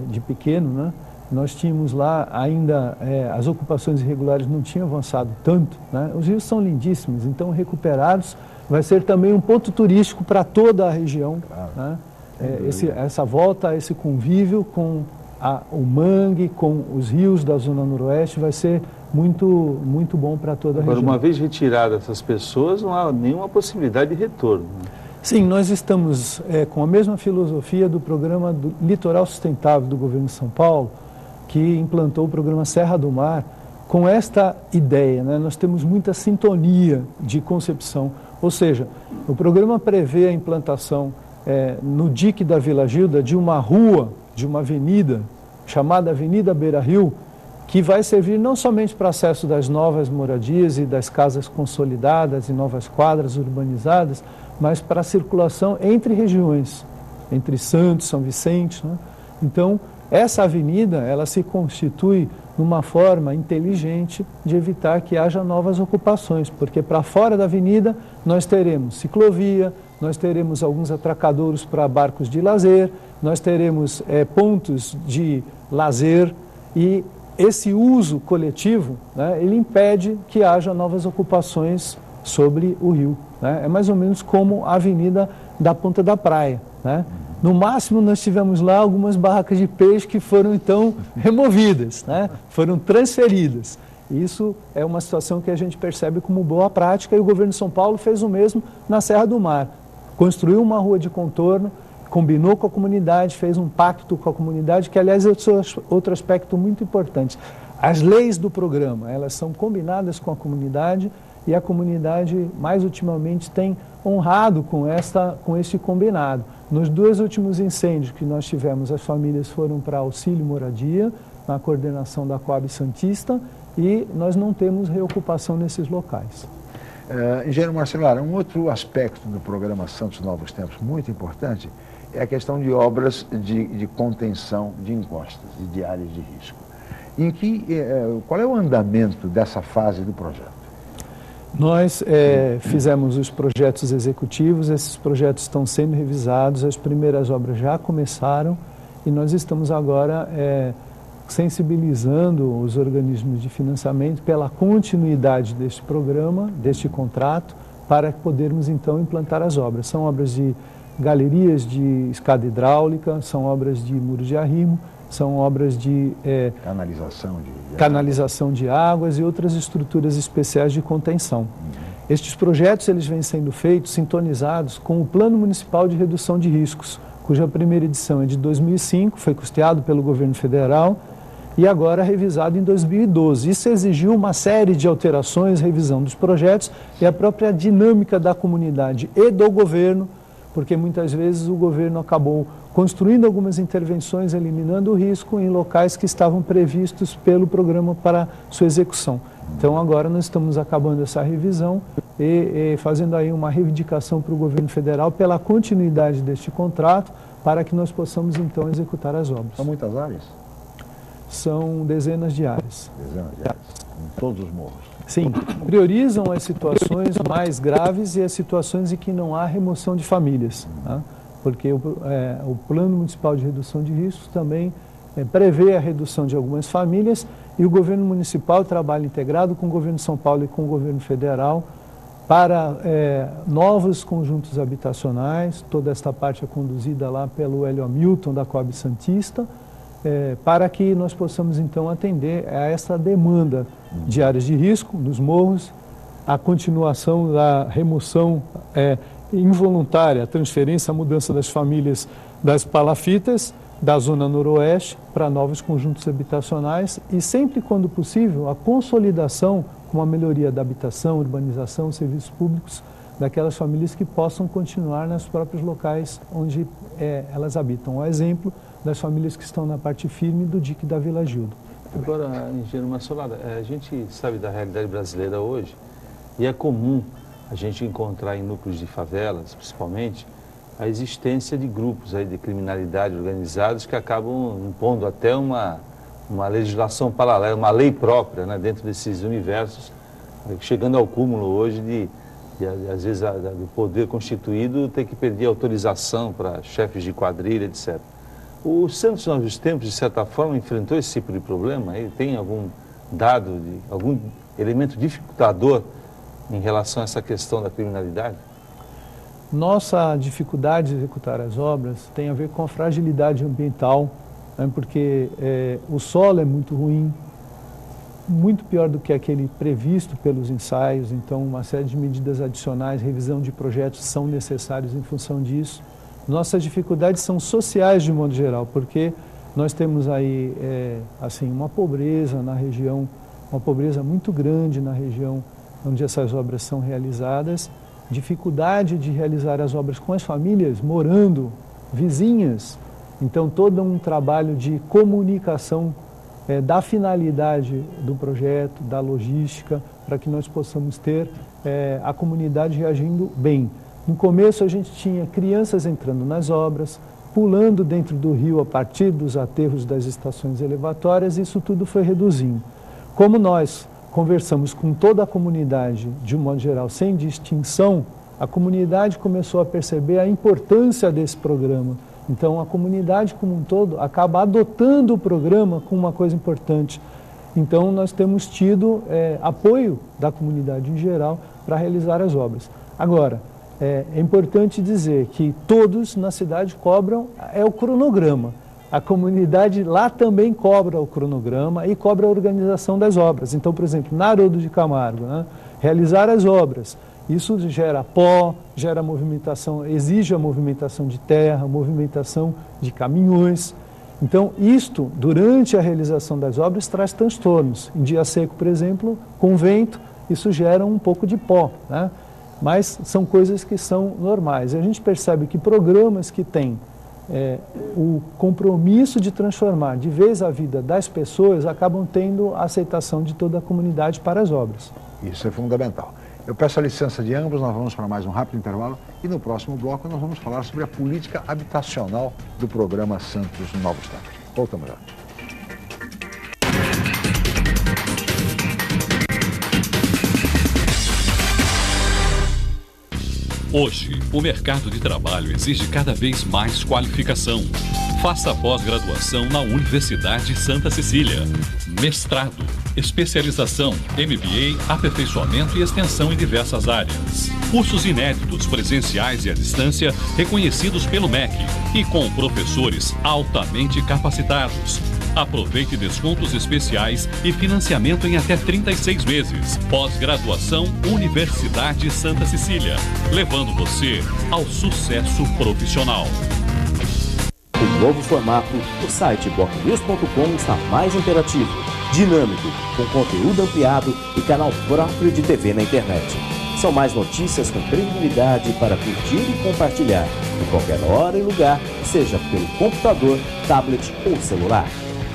de pequeno, né? Nós tínhamos lá ainda, as ocupações irregulares não tinham avançado tanto, né? Os rios são lindíssimos, então recuperados vai ser também um ponto turístico para toda a região, né? Essa volta a esse convívio com o mangue, com os rios da zona noroeste vai ser muito, muito bom para toda a região. Agora, uma vez retiradas essas pessoas, não há nenhuma possibilidade de retorno, né? Sim, nós estamos com a mesma filosofia do programa do Litoral Sustentável do Governo de São Paulo, que implantou o programa Serra do Mar, com esta ideia, né? Nós temos muita sintonia de concepção, ou seja, o programa prevê a implantação no dique da Vila Gilda de uma rua, de uma avenida, chamada Avenida Beira Rio, que vai servir não somente para acesso das novas moradias e das casas consolidadas e novas quadras urbanizadas, mas para a circulação entre regiões, entre Santos, São Vicente, né? Então, essa avenida, ela se constitui numa forma inteligente de evitar que haja novas ocupações, porque para fora da avenida nós teremos ciclovia, nós teremos alguns atracadouros para barcos de lazer, nós teremos pontos de lazer e esse uso coletivo, né, ele impede que haja novas ocupações sobre o rio, né? É mais ou menos como a avenida da Ponta da Praia, né? No máximo, nós tivemos lá algumas barracas de peixe que foram, então, removidas, né? Foram transferidas. Isso é uma situação que a gente percebe como boa prática e o governo de São Paulo fez o mesmo na Serra do Mar. Construiu uma rua de contorno, combinou com a comunidade, fez um pacto com a comunidade, que, aliás, é outro aspecto muito importante. As leis do programa, elas são combinadas com a comunidade e a comunidade, mais ultimamente, tem honrado com este combinado. Nos 2 últimos incêndios que nós tivemos, as famílias foram para auxílio moradia, na coordenação da Coab Santista, e nós não temos reocupação nesses locais. Engenheiro Marcelar, um outro aspecto do programa Santos Novos Tempos muito importante é a questão de obras de contenção de encostas e de áreas de risco. Qual é o andamento dessa fase do projeto? Nós fizemos os projetos executivos, esses projetos estão sendo revisados, as primeiras obras já começaram e nós estamos agora sensibilizando os organismos de financiamento pela continuidade deste programa, deste contrato, para podermos então implantar as obras. São obras de galerias de escada hidráulica, são obras de muro de arrimo, são obras de canalização de águas e outras estruturas especiais de contenção. Estes projetos eles vêm sendo feitos sintonizados com o Plano Municipal de Redução de Riscos, cuja primeira edição é de 2005, foi custeado pelo governo federal e agora revisado em 2012. Isso exigiu uma série de alterações, revisão dos projetos e a própria dinâmica da comunidade e do governo, porque muitas vezes o governo acabou construindo algumas intervenções, eliminando o risco em locais que estavam previstos pelo programa para sua execução. Então agora nós estamos acabando essa revisão e fazendo aí uma reivindicação para o governo federal pela continuidade deste contrato para que nós possamos então executar as obras. São muitas áreas? São dezenas de áreas. Dezenas de áreas, em todos os morros? Sim, priorizam as situações mais graves e as situações em que não há remoção de famílias, tá? Porque o Plano Municipal de Redução de Riscos também prevê a redução de algumas famílias e o governo municipal trabalha integrado com o governo de São Paulo e com o governo federal para novos conjuntos habitacionais. Toda esta parte é conduzida lá pelo Hélio Hamilton da Coab Santista, para que nós possamos então atender a essa demanda de áreas de risco nos morros, a continuação da remoção involuntária, a transferência, a mudança das famílias das palafitas da zona noroeste para novos conjuntos habitacionais e sempre quando possível a consolidação com a melhoria da habitação, urbanização, serviços públicos daquelas famílias que possam continuar nos próprios locais onde elas habitam. O exemplo das famílias que estão na parte firme do dique da Vila Gildo. Agora, engenheiro Massolada, a gente sabe da realidade brasileira hoje e é comum a gente encontrar em núcleos de favelas, principalmente, a existência de grupos aí de criminalidade organizados que acabam impondo até uma legislação paralela, uma lei própria, né, dentro desses universos, chegando ao cúmulo hoje de às vezes, do poder constituído ter que pedir autorização para chefes de quadrilha, etc. O Santos Novos Tempos, de certa forma, enfrentou esse tipo de problema? Ele tem algum dado, algum elemento dificultador em relação a essa questão da criminalidade? Nossa dificuldade de executar as obras tem a ver com a fragilidade ambiental, né, porque o solo é muito ruim, muito pior do que aquele previsto pelos ensaios, então uma série de medidas adicionais, revisão de projetos são necessários em função disso. Nossas dificuldades são sociais de modo geral, porque nós temos aí assim, uma pobreza na região, uma pobreza muito grande na região onde essas obras são realizadas, dificuldade de realizar as obras com as famílias morando vizinhas, então todo um trabalho de comunicação da finalidade do projeto, da logística, para que nós possamos ter a comunidade reagindo bem. No começo a gente tinha crianças entrando nas obras, pulando dentro do rio a partir dos aterros das estações elevatórias, e isso tudo foi reduzindo. Como nós conversamos com toda a comunidade, de um modo geral, sem distinção, a comunidade começou a perceber a importância desse programa. Então, a comunidade como um todo acaba adotando o programa como uma coisa importante. Então, nós temos tido apoio da comunidade em geral para realizar as obras. Agora, é importante dizer que todos na cidade cobram o cronograma. A comunidade lá também cobra o cronograma e cobra a organização das obras. Então, por exemplo, na Haroldo de Camargo, né, realizar as obras, isso gera pó, gera movimentação, exige a movimentação de terra, movimentação de caminhões. Então, isto, durante a realização das obras, traz transtornos. Em dia seco, por exemplo, com vento, isso gera um pouco de pó, né? Mas são coisas que são normais. A gente percebe que programas que têm o compromisso de transformar de vez a vida das pessoas acabam tendo a aceitação de toda a comunidade para as obras. Isso é fundamental. Eu peço a licença de ambos, nós vamos para mais um rápido intervalo e no próximo bloco nós vamos falar sobre a política habitacional do programa Santos Novos Tempos. Voltamos já. Hoje, o mercado de trabalho exige cada vez mais qualificação. Faça a pós-graduação na Universidade Santa Cecília. Mestrado, especialização, MBA, aperfeiçoamento e extensão em diversas áreas. Cursos inéditos, presenciais e à distância, reconhecidos pelo MEC e com professores altamente capacitados. Aproveite descontos especiais e financiamento em até 36 meses. Pós-graduação Universidade Santa Cecília, levando você ao sucesso profissional. Com o novo formato, o site bocnews.com está mais interativo, dinâmico, com conteúdo ampliado e canal próprio de TV na internet. São mais notícias com credibilidade para curtir e compartilhar, em qualquer hora e lugar, seja pelo computador, tablet ou celular.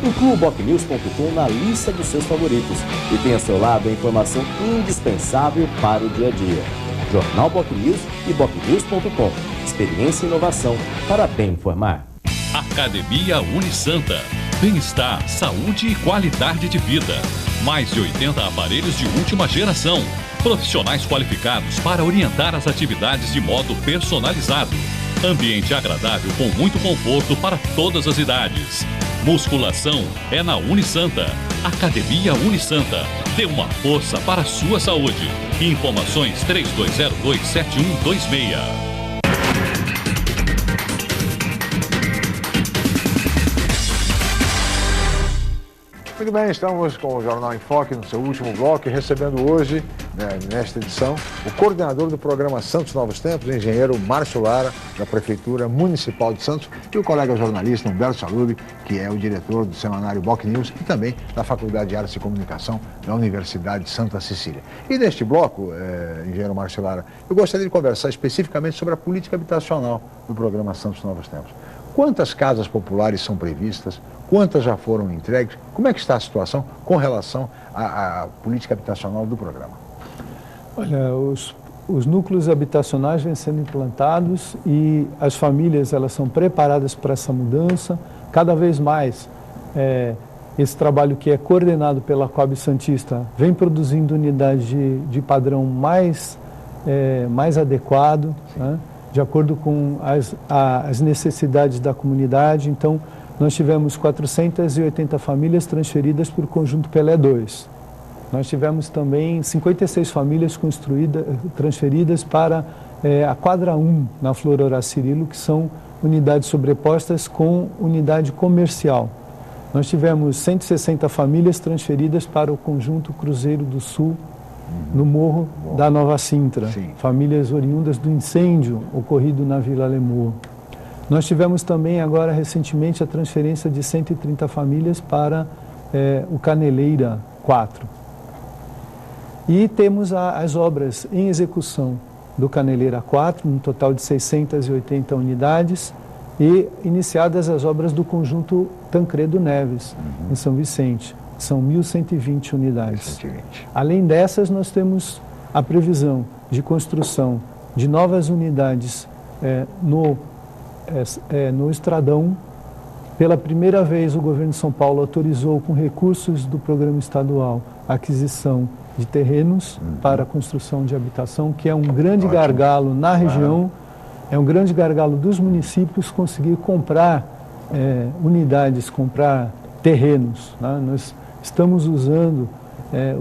Inclua o bocnews.com na lista dos seus favoritos e tenha ao seu lado a informação indispensável para o dia a dia. Jornal BocNews e bocnews.com. Experiência e inovação para bem informar. Academia Unisanta. Bem-estar, saúde e qualidade de vida. Mais de 80 aparelhos de última geração. Profissionais qualificados para orientar as atividades de modo personalizado. Ambiente agradável com muito conforto para todas as idades. Musculação é na Unisanta. Academia Unisanta. Dê uma força para a sua saúde. Informações 3202-7126. Muito bem, estamos com o Jornal em Foque no seu último bloco e recebendo hoje, nesta edição, o coordenador do programa Santos Novos Tempos, o engenheiro Márcio Lara, da Prefeitura Municipal de Santos, e o colega jornalista Humberto Salub, que é o diretor do semanário BocNews e também da Faculdade de Artes e Comunicação da Universidade de Santa Cecília. E neste bloco, engenheiro Márcio Lara, eu gostaria de conversar especificamente sobre a política habitacional do programa Santos Novos Tempos. Quantas casas populares são previstas? Quantas já foram entregues? Como é que está a situação com relação à política habitacional do programa? Olha, os núcleos habitacionais vêm sendo implantados e as famílias elas são preparadas para essa mudança. Cada vez mais, esse trabalho que é coordenado pela Coab Santista vem produzindo unidades de padrão mais adequado, né, de acordo com as necessidades da comunidade. Então, nós tivemos 480 famílias transferidas para o conjunto Pelé 2. Nós tivemos também 56 famílias transferidas para a quadra 1, na Flor Horácio Cirilo, que são unidades sobrepostas com unidade comercial. Nós tivemos 160 famílias transferidas para o conjunto Cruzeiro do Sul, no Morro da Nova Sintra. Sim. Famílias oriundas do incêndio ocorrido na Vila Lemoa. Nós tivemos também agora recentemente a transferência de 130 famílias para o Caneleira 4. E temos as obras em execução do Caneleira 4, um total de 680 unidades, e iniciadas as obras do conjunto Tancredo Neves, em São Vicente. São 1.120 unidades. 120. Além dessas, nós temos a previsão de construção de novas unidades no Estradão. Pela primeira vez, o governo de São Paulo autorizou, com recursos do programa estadual, a aquisição de terrenos para a construção de habitação, que é um grande gargalo na região, é um grande gargalo dos municípios conseguir comprar unidades, comprar terrenos, né? Nós estamos usando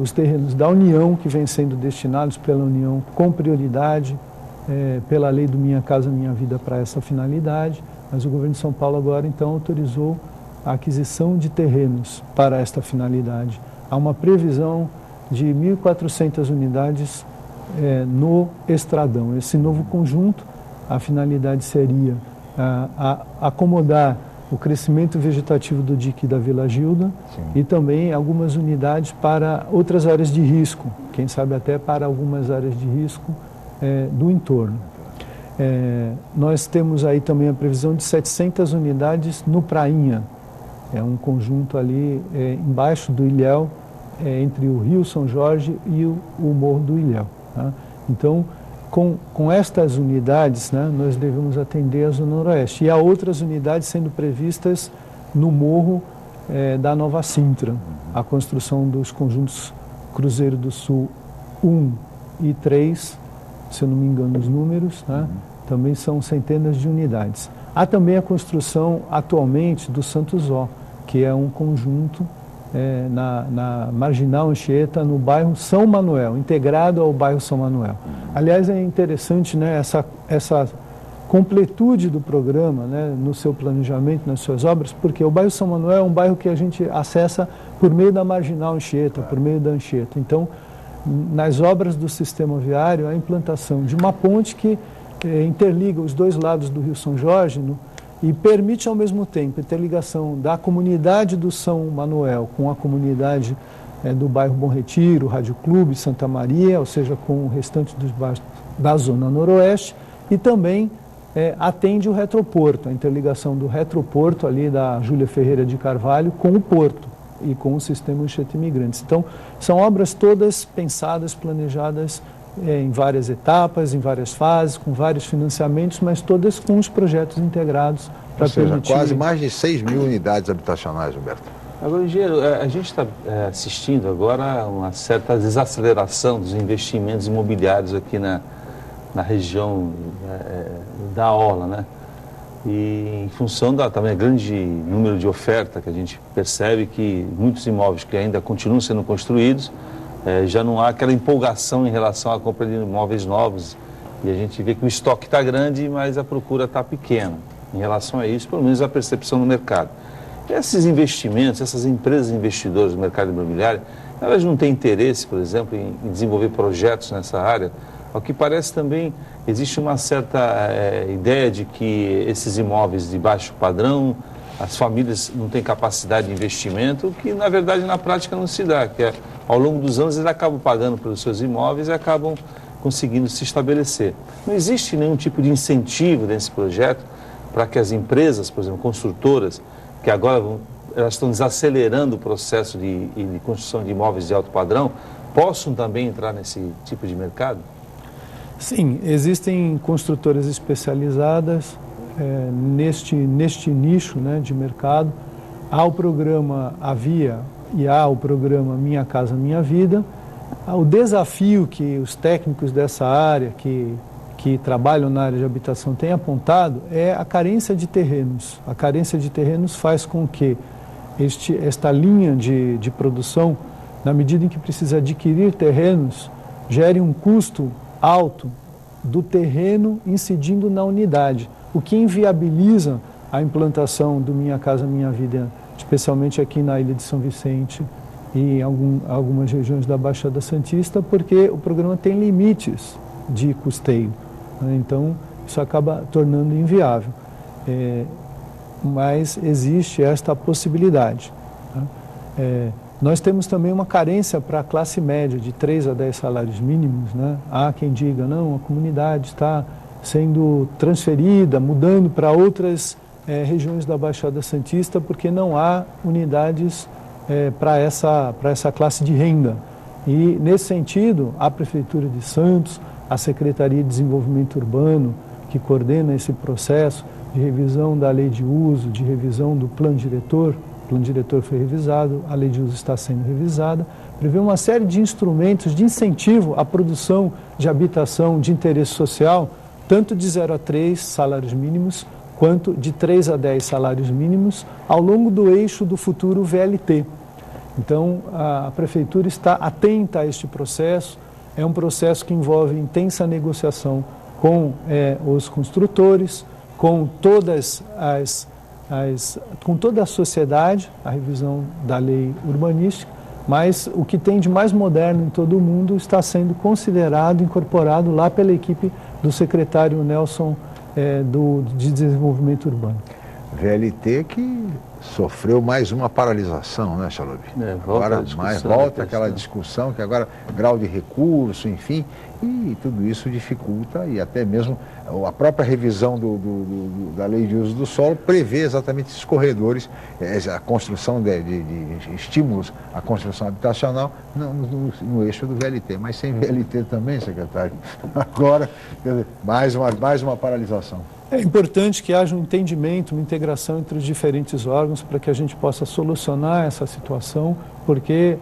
os terrenos da União, que vêm sendo destinados pela União com prioridade, pela lei do Minha Casa Minha Vida para essa finalidade, mas o governo de São Paulo agora então autorizou a aquisição de terrenos para esta finalidade. Há uma previsão de 1.400 unidades no Estradão. Esse novo conjunto, a finalidade seria acomodar o crescimento vegetativo do dique da Vila Gilda. Sim. E também algumas unidades para outras áreas de risco, quem sabe até para algumas áreas de risco do entorno. Nós temos aí também a previsão de 700 unidades no Prainha, é um conjunto ali embaixo do Ilhéu, entre o Rio São Jorge e o Morro do Ilhéu. Tá? Então, com estas unidades, né, nós devemos atender a Zona Noroeste. E há outras unidades sendo previstas no Morro da Nova Sintra. A construção dos conjuntos Cruzeiro do Sul 1 e 3, se eu não me engano os números, né, também são centenas de unidades. Há também a construção atualmente do Santos Ó, que é um conjunto na Marginal Anchieta, no bairro São Manuel, integrado ao bairro São Manuel. Aliás, é interessante, né, essa completude do programa, né, no seu planejamento, nas suas obras, porque o bairro São Manuel é um bairro que a gente acessa por meio da Marginal Anchieta, por meio da Anchieta. Então, nas obras do sistema viário, a implantação de uma ponte que interliga os dois lados do Rio São Jorge e permite ao mesmo tempo a interligação da comunidade do São Manuel com a comunidade do bairro Bom Retiro, Rádio Clube, Santa Maria, ou seja, com o restante dos bairros da Zona Noroeste, e também atende o retroporto, a interligação do retroporto ali da Júlia Ferreira de Carvalho com o porto e com o sistema Anchieta Imigrantes. Então, são obras todas pensadas, planejadas em várias etapas, em várias fases, com vários financiamentos, mas todas com os projetos integrados para permitir... quase mais de 6 mil unidades habitacionais, Humberto. Agora, engenheiro, a gente está assistindo agora a uma certa desaceleração dos investimentos imobiliários aqui na região da Orla, né? E em função também grande número de oferta, que a gente percebe que muitos imóveis que ainda continuam sendo construídos, já não há aquela empolgação em relação à compra de imóveis novos. E a gente vê que o estoque está grande, mas a procura está pequena. Em relação a isso, pelo menos a percepção no mercado. Esses investimentos, essas empresas investidoras do mercado imobiliário, elas não têm interesse, por exemplo, em desenvolver projetos nessa área? Ao que parece também, existe uma certa ideia de que esses imóveis de baixo padrão, as famílias não têm capacidade de investimento, que na verdade na prática não se dá, que ao longo dos anos eles acabam pagando pelos seus imóveis e acabam conseguindo se estabelecer. Não existe nenhum tipo de incentivo nesse projeto para que as empresas, por exemplo, construtoras, que agora elas estão desacelerando o processo de construção de imóveis de alto padrão, possam também entrar nesse tipo de mercado? Sim, existem construtoras especializadas neste nicho, né, de mercado. Há o programa há o programa Minha Casa Minha Vida. O desafio que os técnicos dessa área, que trabalham na área de habitação, têm apontado é a carência de terrenos. A carência de terrenos faz com que esta linha de produção, na medida em que precisa adquirir terrenos, gere um custo alto do terreno incidindo na unidade, o que inviabiliza a implantação do Minha Casa Minha Vida, especialmente aqui na Ilha de São Vicente e em algumas regiões da Baixada Santista, porque o programa tem limites de custeio, né? Então isso acaba tornando inviável, mas existe esta possibilidade, né? Nós temos também uma carência para a classe média de 3 a 10 salários mínimos, né? Há quem diga, não, a comunidade está sendo transferida, mudando para outras regiões da Baixada Santista, porque não há unidades para essa classe de renda. E, nesse sentido, a Prefeitura de Santos, a Secretaria de Desenvolvimento Urbano, que coordena esse processo de revisão da lei de uso, de revisão do plano diretor, o plano diretor foi revisado, a lei de uso está sendo revisada, prevê uma série de instrumentos de incentivo à produção de habitação de interesse social, tanto de 0 a 3 salários mínimos, quanto de 3 a 10 salários mínimos, ao longo do eixo do futuro VLT. Então, a Prefeitura está atenta a este processo, é um processo que envolve intensa negociação com os construtores, com com toda a sociedade, a revisão da lei urbanística, mas o que tem de mais moderno em todo o mundo está sendo considerado, incorporado lá pela equipe do secretário Nelson de Desenvolvimento Urbano. VLT que sofreu mais uma paralisação, né, Chalubi? Agora volta aquela discussão que agora grau de recurso, enfim, e tudo isso dificulta, e até mesmo a própria revisão da lei de uso do solo prevê exatamente esses corredores, a construção de estímulos à construção habitacional no eixo do VLT, mas sem VLT também, secretário. Agora, quer dizer, mais uma paralisação. É importante que haja um entendimento, uma integração entre os diferentes órgãos para que a gente possa solucionar essa situação, porque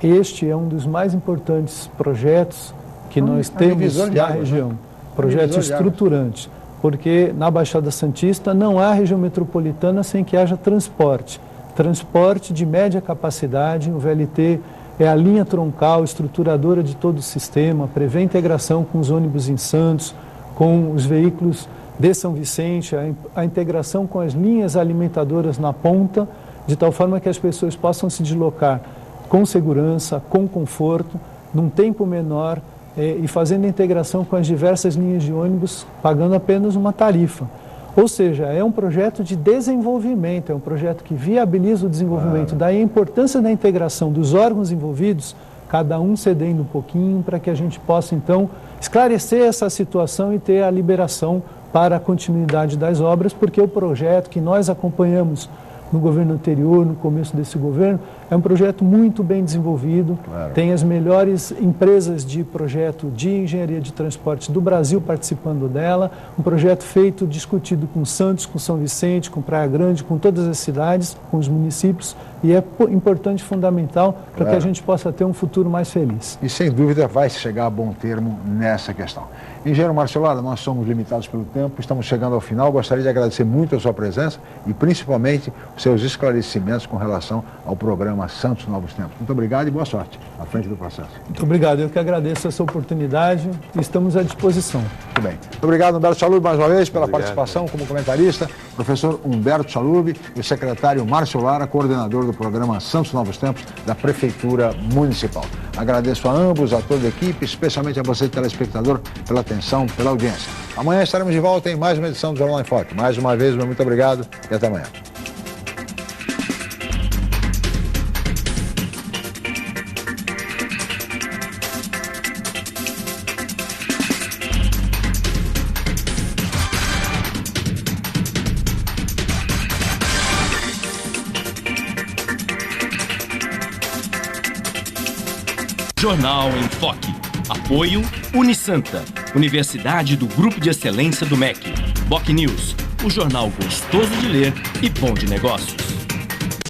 este é um dos mais importantes projetos que nós temos na região, projetos estruturantes, porque na Baixada Santista não há região metropolitana sem que haja transporte, transporte de média capacidade. O VLT é a linha troncal, estruturadora de todo o sistema, prevê integração com os ônibus em Santos, com os veículos de São Vicente, a integração com as linhas alimentadoras na ponta, de tal forma que as pessoas possam se deslocar com segurança, com conforto, num tempo menor e fazendo a integração com as diversas linhas de ônibus, pagando apenas uma tarifa. Ou seja, é um projeto de desenvolvimento, é um projeto que viabiliza o desenvolvimento. Daí a importância da integração dos órgãos envolvidos, cada um cedendo um pouquinho, para que a gente possa, então, esclarecer essa situação e ter a liberação para a continuidade das obras, porque o projeto que nós acompanhamos no governo anterior, no começo desse governo, é um projeto muito bem desenvolvido, tem as melhores empresas de projeto de engenharia de transportes do Brasil participando dela, um projeto feito, discutido com Santos, com São Vicente, com Praia Grande, com todas as cidades, com os municípios, e é importante, fundamental, para que a gente possa ter um futuro mais feliz. E sem dúvida vai chegar a bom termo nessa questão. Engenheiro Márcio Lara, nós somos limitados pelo tempo, estamos chegando ao final. Gostaria de agradecer muito a sua presença e principalmente os seus esclarecimentos com relação ao programa Santos Novos Tempos. Muito obrigado e boa sorte à frente do processo. Muito obrigado, eu que agradeço essa oportunidade e estamos à disposição. Muito bem. Muito obrigado, Humberto Chalub, mais uma vez pela participação como comentarista, professor Humberto Chalub e o secretário Márcio Lara, coordenador do programa Santos Novos Tempos da Prefeitura Municipal. Agradeço a ambos, a toda a equipe, especialmente a você, telespectador, pela atenção, pela audiência. Amanhã estaremos de volta em mais uma edição do Jornal em Foque. Mais uma vez, muito obrigado e até amanhã. Jornal em Foque. Apoio Unisanta, Universidade do Grupo de Excelência do MEC. BocNews, o jornal gostoso de ler e bom de negócios.